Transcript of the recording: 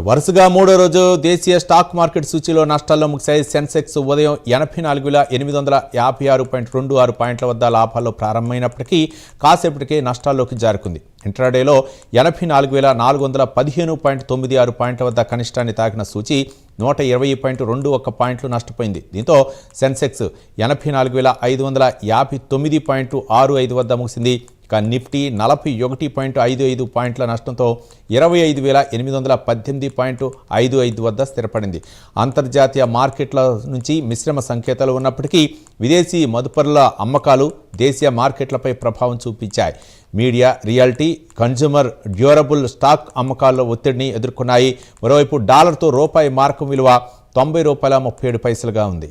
వరుసగా మూడో రోజు దేశీయ స్టాక్ మార్కెట్ సూచీలో నష్టాల్లో ముగిశాయి. సెన్సెక్స్ ఉదయం 84,856.26 పాయింట్ల వద్ద లాభాల్లో ప్రారంభమైనప్పటికీ కాసేపటికే నష్టాల్లోకి జారుకుంది. ఇంట్రాడేలో 84,415.96 పాయింట్ల వద్ద కనిష్టాన్ని తాకిన సూచీ 120.21 పాయింట్లు నష్టపోయింది. దీంతో సెన్సెక్స్ 84,559.65 వద్ద ముగిసింది. నిఫ్టీ 41.55 పాయింట్ల నష్టంతో 25,818.55 వద్ద స్థిరపడింది. అంతర్జాతీయ మార్కెట్ల నుంచి మిశ్రమ సంకేతాలు ఉన్నప్పటికీ విదేశీ మదుపరుల అమ్మకాలు దేశీయ మార్కెట్లపై ప్రభావం చూపించాయి. Media, reality, consumer durable stock అమ్మకాల్లో ఒత్తిడిని ఎదుర్కొన్నాయి. మరోవైపు డాలర్తో రూపాయి మార్కు విలువ 90 రూపాయల 37 పైసలుగా ఉంది.